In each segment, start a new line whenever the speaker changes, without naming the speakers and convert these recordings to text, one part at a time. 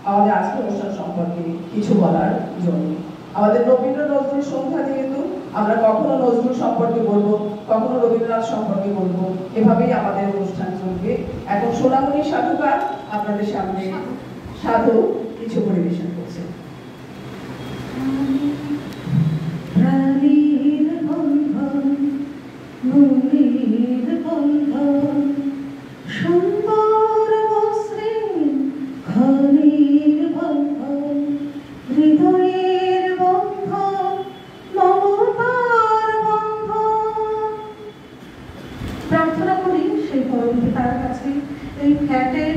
আমাদের আজকের অনুষ্ঠান সম্পর্কে কিছু বলার জন্য। আমাদের রবীন্দ্র নজরুল সন্ধ্যা যেহেতু আমরা কখনো নজরুল সম্পর্কে বলবো, কখনো রবীন্দ্রনাথ সম্পর্কে বলবো, এভাবেই আমাদের অনুষ্ঠান চলবে। এখন সোনামণি সাধুকা আপনাদের সামনে সাধু কিছু পরিবেশন করছে।
প্রার্থনা করি সেই পরমপিতার কাছে এই ফ্ল্যাটের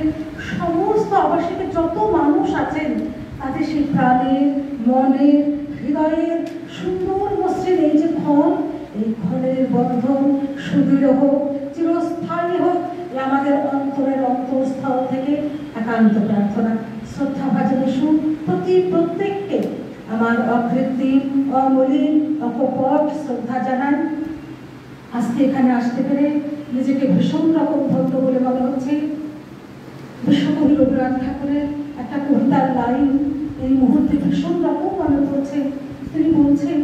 সমস্ত আবাসিকের যত মানুষ আছেন তাদের সেই প্রাণের, মনের, হৃদয়ের সুন্দর মসৃণ এই যে ক্ষণ, এই ক্ষণের বন্ধন সুদৃঢ় হোক, চিরস্থায়ী হোক, আমাদের অন্তরের অন্তঃস্থল থেকে একান্ত প্রার্থনা। শ্রদ্ধা ভাজনে সুর প্রত্যেককে আমার অকৃত্রিম, অমলিন, অকপট শ্রদ্ধা জানান। আজকে এখানে আসতে পেরে নিজেকে ভীষণ রকম ধন্য বলে মনে হচ্ছে। বিশ্বকবি রবীন্দ্রনাথ ঠাকুরের একটা কবিতার লাইন এই মুহূর্তে ভীষণ রকম মনে পড়ছে। তিনি বলছেন,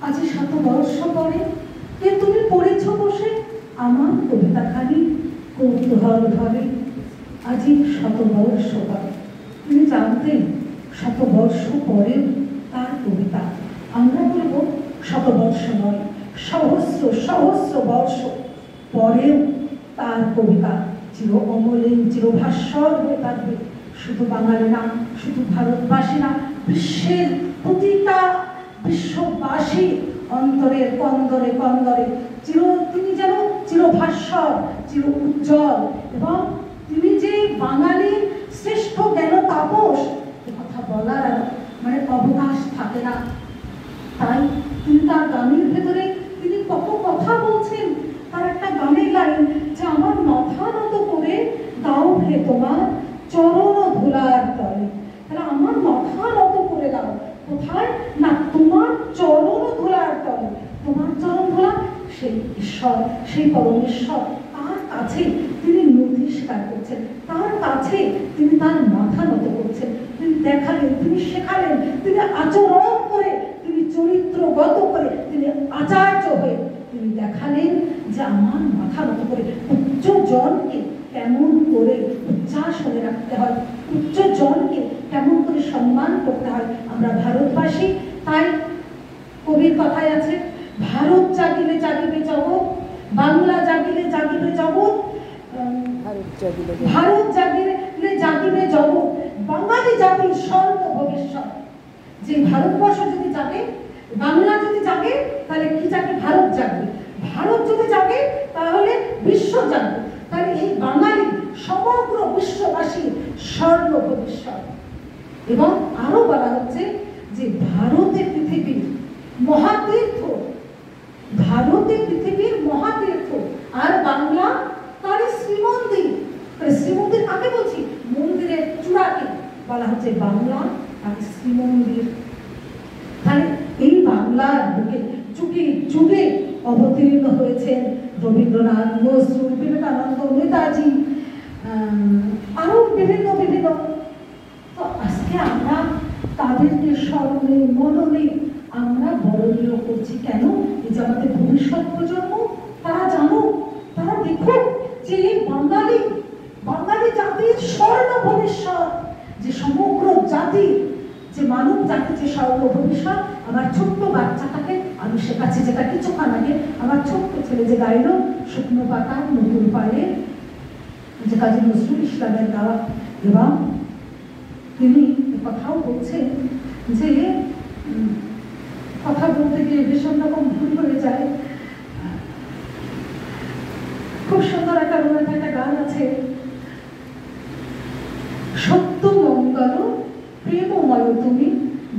আজি 7 বর্ষ পরে কে তুমি পড়েছ বসে আমার কবিতাখানি কৌতূহল ধরে। আজি 7 বর্ষ পরে। তিনি জানতেন 7 বর্ষ পরেও তার কবিতা। আমরা বলবো 7 বর্ষ নয়, সহস্র সহস্র বর্ষ পরেও তার কবিতা চির অমলিন, চিরভাস্বর হয়ে থাকবে। শুধু বাঙালি না, শুধু ভারতবাসী না, বিশ্বের প্রতিটা বিশ্ববাসী অন্তরের কন্দরে কন্দরে তিনি যেন চিরভাস্বর, চির উজ্জ্বল। এবং তিনি যে বাঙালির শ্রেষ্ঠ জ্ঞান তাপস, এ কথা বলার মানে অবকাশ থাকে না। তাই তিনি তার গানের ভেতরে তিনি কত কথা বলছেন। তার একটা গানের লাইন যে আমার মাথা নত করে দাও হে তোমার চরণ ধুলার তলে। তাহলে আমার মাথা নত করে দাও কোথায় না, তোমার চরণ ধুলার তলে। তোমার চরণ ধুলা সেই ঈশ্বর, সেই পরমেশ্বর, তার কাছে তিনি নথি স্বীকার করছেন, তার কাছে তিনি তার মাথা নত করছেন। তিনি দেখালেন, তিনি শেখালেন, তিনি আচরণ করে, তিনি চরিত্রগত করে, তিনি আচার্য হয়ে তিনি দেখালেন যে আমার মাথা নত করে উচ্চ জনকে কেমন করে উচ্চাসনে রাখতে হয়, উচ্চ জনকে কেমন করে সম্মান করতে হয়। আমরা ভারতবাসী, তাই কবির কথায় আছে, ভারত জাগিলে জাগিবে জগৎ, বাংলা জাগিলে জাগিবে জগৎ, ভারত জাগিলে জাগিবে জগৎ, বাঙালি জাতির স্বর্ণ ভবিষ্যৎ। যে ভারতবর্ষ যদি জাগে, বাংলা যদি জাগে, তাহলে কি জাগে? ভারত জাগবে। ভারত যদি জাগে তাহলে বিশ্ব জাগবে। তাহলে এই বাঙালি সমগ্র বিশ্ববাসী স্বর্ণ ভবিষ্যৎ। এবং আরো বলা হচ্ছে যে ভারতে পৃথিবীর মহাতীর্থ, ভারতে পৃথিবীর মহাতীর্থ, আর বাংলা তার শ্রীমন্দির। শ্রীমন্দির কাকে বলছি? মন্দিরের চূড়াকে বলা হচ্ছে বাংলা আর শ্রীমন্দির। তাহলে এই বাংলার বুকে যুগে যুগে অবতীর্ণ হয়েছেন রবীন্দ্রনাথ, নজরুল, বিবেকানন্দ, নেতাজি, আরো বিভিন্ন বিভিন্ন। তো আজকে আমরা তাদেরকে স্মরণে মননে আমরা বরণীয় করছি। কেন? এই যে আমাদের ভবিষ্যৎ প্রজন্ম তারা জানুক, তারা দেখুক যে এই বাঙালি জাতির স্বর্ণ ভবিষ্যৎ, যে সমগ্র জাতির, যে মানব জাতির যে স্বর্ণ ভবিষ্যৎ। আমার ছোট্ট বাচ্চাটাকে আমি শেখাচ্ছি, যেটা কিছুক্ষণ আগে আমার ছোট্ট ছেলে যে গাইল শুকনো পাতা নতুন পায়ে, যে কাজী নজরুল ইসলামের গাওয়া। এবং তিনি কথাও বলছেন যে কথা বলতে গিয়ে ভীষণ রকম ভুল হয়ে যায়। খুব সুন্দর একটা রবীন্দ্রনাথের একটা গান আছে, সত্য মঙ্গল প্রেমময় তুমি,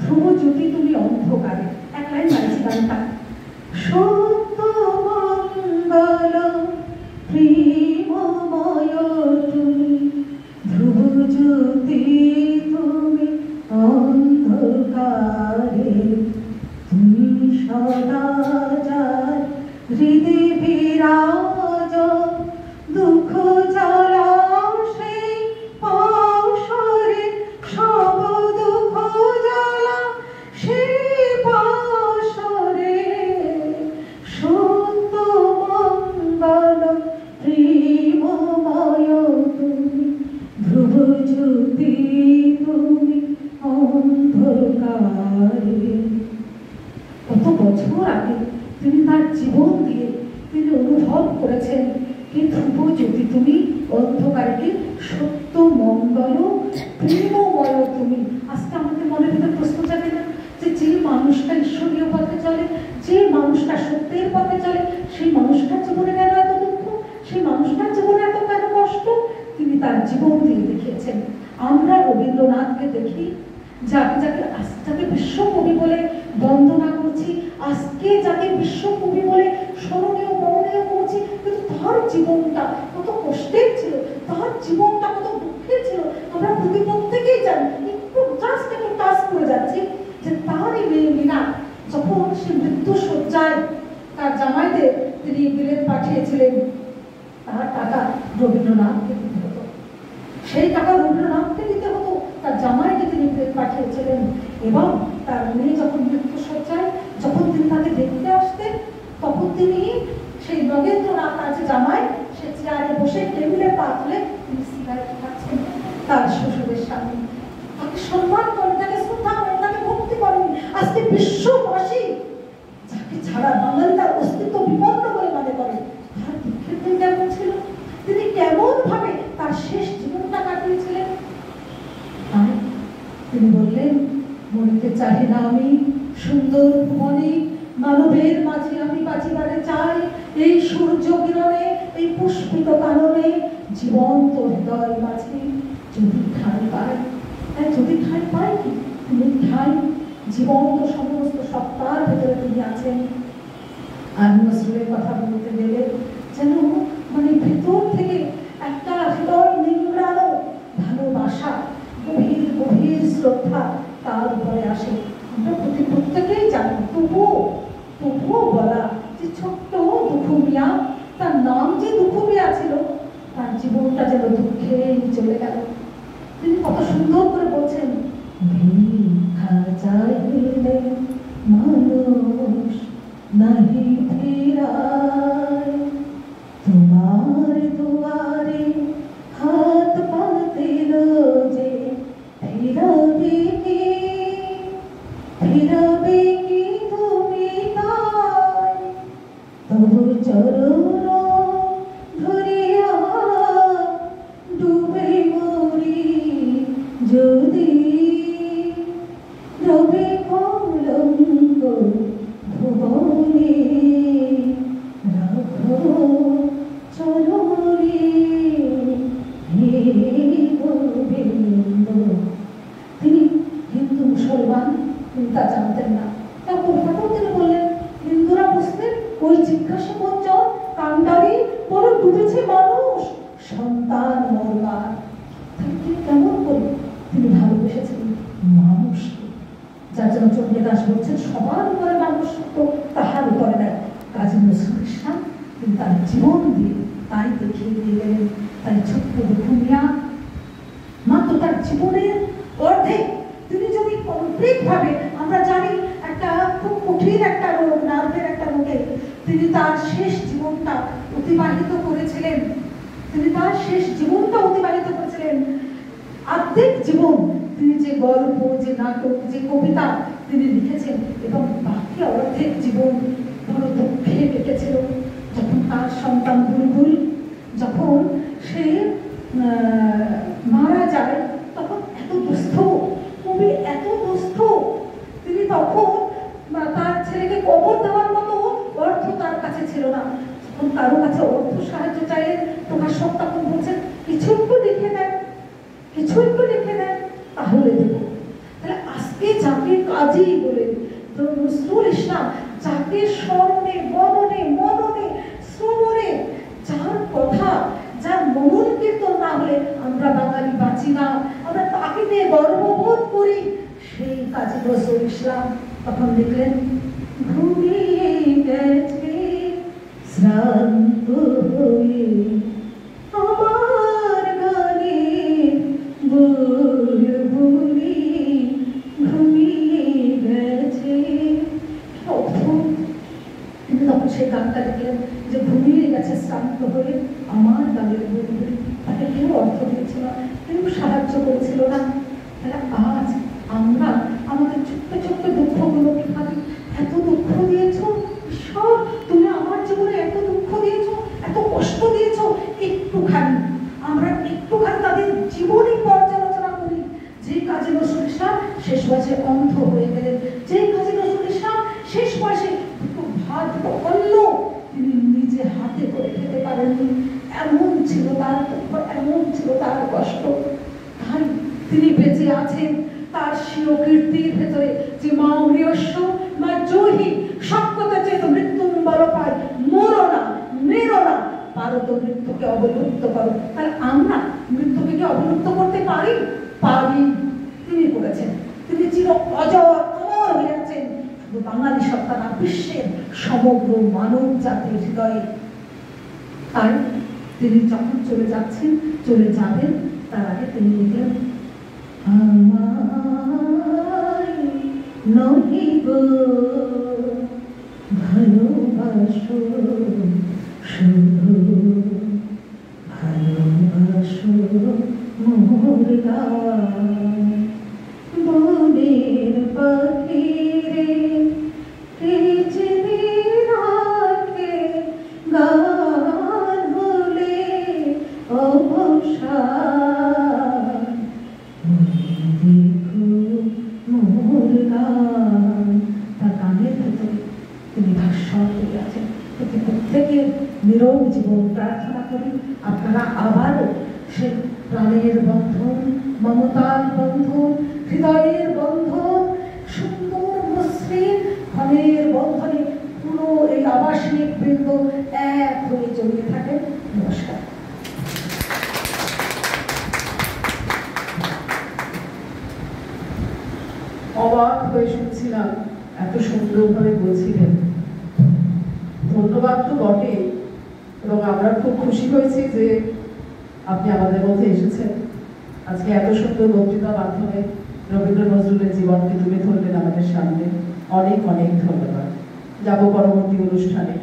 ধ্রুব জ্যোতি তুমি অন্ধকারে। এক লাইন গাইছি গানটা। সত্য মঙ্গল প্রেমময় তুমি, ধ্রুব জ্যোতি তুমি অন্ধকারে, তুমি সদা যার হৃদে বিরাজ, দুঃখ জ্বালা সেই পাও জ্যোতি তুমি অন্ধকারে। কত বছর আগে তিনি তার জীবন দিয়ে তিনি অনুভব করেছেন কি ধ্রুব জ্যোতি তুমি অন্ধকারকে সত্য মঙ্গল প্রেমময় তুমি। আজকে আমাদের মনের ভিতরে প্রশ্ন জাগে না যে যে মানুষটা ঈশ্বরীয় পথে চলে, যে মানুষটা সত্যের পথে চলে, সেই মানুষটার জীবনে কেন এত দুঃখ, সেই মানুষটার জীবনে এত কেন কষ্ট? তিনি তার জীবন দিয়ে দেখিয়েছেন। আমরা রবীন্দ্রনাথকে দেখি, যাকে যাকে যাকে বিশ্বকবি বলে বন্দনা করছি, আজকে যাকে বিশ্বকবি বলে স্মরণীয় মননীয় করছি, কিন্তু তার জীবনটা কত কষ্টের ছিল, তার জীবনটা কত দুঃখের ছিল আমরা প্রত্যেকেই জানি। একটু জাস্ট একটু টাচ করে যাচ্ছি যে তার এই মেয়ে মীনা যখন সে মৃত্যু শয্যায় তার জামাইদের তিনি বিলেত পাঠিয়েছিলেন, তার টাকা রবীন্দ্রনাথকে দিতে হতো, সেই টাকা রবীন্দ্রনাথকে দিতে হতো, তার জামাইকে তিনি বিলেত পাঠিয়েছিলেন। এবং তার মেয়ে যখন মৃত্যু শয্যায়, যখন তিনি তাকে দেখতে আসতেন, তখন তিনি সেই নগেন্দ্রনাথ আছে জামাই, সে চেয়ারে বসে টেবিলে পা তুলে তিনি সিগারেট খাচ্ছেন তার শ্বশুরের সামনে। তাকে সম্মান করেন, তাকে শ্রদ্ধা করেন, তাকে ভক্তি করেন। আজকে বিশ্ববাসী যাকে ছাড়া বাঙালি তার অস্তিত্ব বিপন্ন বলে মনে করে, তার দুঃখের দিন কেমন ছিল, তিনি কেমন ভাবে তার শেষ জীবনটা কাটিয়েছিলেন। তাই তিনি বললেন, মরিতে চাহি না আমি সুন্দর ভুবনে, মানবের মাঝে আমি বাঁচিবারে চাই এই সূর্য কিরণে, এই পুষ্পিত কাননে, জীবন্ত হৃদয় মাঝে যদি ঠাঁই পাই। যদি ঠাঁই পাই কি তিনি ঠাঁই জীবন্ত সমস্ত সত্তার ভেতরে তিনি আছেন। আর নজরুলের কথা বলতে গেলে যেন মানে ভেতর থেকে একটা হৃদয় নিংড়ানো ভালোবাসা, গভীর গভীর শ্রদ্ধা তার উপরে আসে। আমরা প্রত্যেকেই জানি, তবুও বলা যে ছোট্ট দুঃখু মিয়া, তার নাম যে দুঃখু মিয়া ছিল, তার জীবনটা যেন দুঃখে চলে গেল। তিনি কত সুন্দর করে বলছেন, ভিক্ষা চাইলে মানুষ নাহি ফিরায়, তোমার দুয়ারে হাত পাতিল যে ফিরাবে কি, ফিরাবে কি তুমি তাই, তবু চরণ ধরিয়া ডুবে মরি যদি, রবে কলঙ্ক ভুবনে রাখো চরণে হে গোবিন্দ। তিনি হিন্দু মুসলমান তিনি তা জানতেন না। তার কবিতাতেও তিনি বললেন, হিন্দুরা মুসলিম ওই জিজ্ঞাসা বঞ্চন কান্ডারি বড় ডুবেছে মানুষ সন্তান মরবার। তিনি কেমন করে তিনি ভালোবেসেছিলেন মানুষকে, যার জন্য চন্দ্রদাস বলছেন সবার উপরে মানুষ তো তাহার উপরে দেয়। কাজী নজরুল ইসলাম তিনি তার জীবন দিয়ে তাই দেখিয়ে দিয়ে গেলেন। তাই ছোট্ট দুঃখু মিয়া মাত্র তার জীবনের অর্ধেক তিনি যদি কমপ্লিট ভাবে, আমরা জানি একটা খুব কঠিন একটা রোগ, নার্ভের একটা রোগে তিনি তার শেষ জীবনটা অতিবাহিত করেছিলেন। তিনি তার শেষ জীবনটা অতিবাহিত করেছিলেন। আর্ধেক জীবন তিনি যে গল্প, যে নাটক, যে কবিতা তিনি লিখেছেন, এবং বাকি অর্ধেক জীবন বড় দুঃখে কেটেছিল। যখন তার সন্তান বুলবুল যখন সে মারা যায়, তখন এত দুস্থ কবি, এত দুস্থ তিনি, তখন তার ছেলেকে কবর দেওয়ার মতো অর্থ তার কাছে ছিল না। যখন কারো কাছে অর্থ সাহায্য চাইলেন, প্রকাশক তখন বলছেন কিছু একটু লিখে দেন, কিছু একটু লিখে দেন, তাহলে দেব। তাহলে আজকে যাকে কাজী বলে নজরুল ইসলাম, যাকে স্মরণে বদনে মননে শ্রবণে, যার কথা, যার মনন কীর্তন না হলে আমরা বাঙালি বাঁচি না, আমরা তাকে নিয়ে গর্ববোধ করি, সেই কাজী নজরুল ইসলাম তখন লিখলেন, ঘুমিয়ে গেছে শ্রান্ত হয়ে আমার গানে বুলবুলি, ঘুমিয়ে গেছে। কিন্তু তখন সেই গানটা লিখলেন যে ঘুমিয়ে গেছে শ্রান্ত হয়ে আমার গানের বুলবুলি। তাকে কেউ অর্থ দিয়েছিল, কেউ সাহায্য বয়সে অন্ধ হয়ে গেলেন। যেই কাজী নজরুল ইসলাম শেষ বয়সে দুটো ভাত দুটো অন্ন তিনি নিজে হাতে করে খেতে পারেননি। এমন ছিল তার দুঃখ, এমন ছিল তার কষ্ট। তাই তিনি বেঁচে আছেন তার স্বীয় কীর্তির ভেতরে, যে মা অমৃয়স্য মা জহি সত্যতা চেত মৃত্যুম বল পায়, মরো না মেরো না, পারো তো মৃত্যুকে অবলুপ্ত করো। তাহলে আমরা মৃত্যুকে কি অবলুপ্ত করতে পারি? পারি। তিনি করেছেন। তিনি চির অজর অমর হয়ে আছেন, শুধু বাঙালি সত্তা না, বিশ্বের সমগ্র মানব জাতির হৃদয়ে। তাই তিনি যখন চলে যাচ্ছেন, চলে যাবেন, তার আগে তিনি লিখলেন, আমায় নহিব ভালোবাসো শুধু, ভালোবাসো মোর গান, বনের পাখি রে কে চিনি রাখে গান বলে অবসান, দেখো মোর গান। তার গানের ভেতরে তিনি ভাস্বর হয়ে আছেন। প্রত্যেকের নীরব জীবন প্রার্থনা করি আপনারা আবারও সে প্রাণের বন্ধন, মমতার বন্ধন, হৃদয়ের বন্ধন, সুন্দর মসৃণ ক্ষণের বন্ধনে পুরো এই আবাসিক বৃন্দ এক হয়ে জড়িয়ে থাকেন। নমস্কার।
অবাক হয়ে শুনছিলাম, এত সুন্দরভাবে বলছিলেন। ধন্যবাদ তো বটে, এবং আমরা খুব খুশি হয়েছি যে আপনি আমাদের মধ্যে এসেছেন। আজকে এত সুন্দর বক্তৃতার মাধ্যমে রবীন্দ্র নজরুলের জীবনকে তুলে ধরলেন আমাদের সামনে। অনেক অনেক ধন্যবাদ। যাব পরবর্তী অনুষ্ঠানে।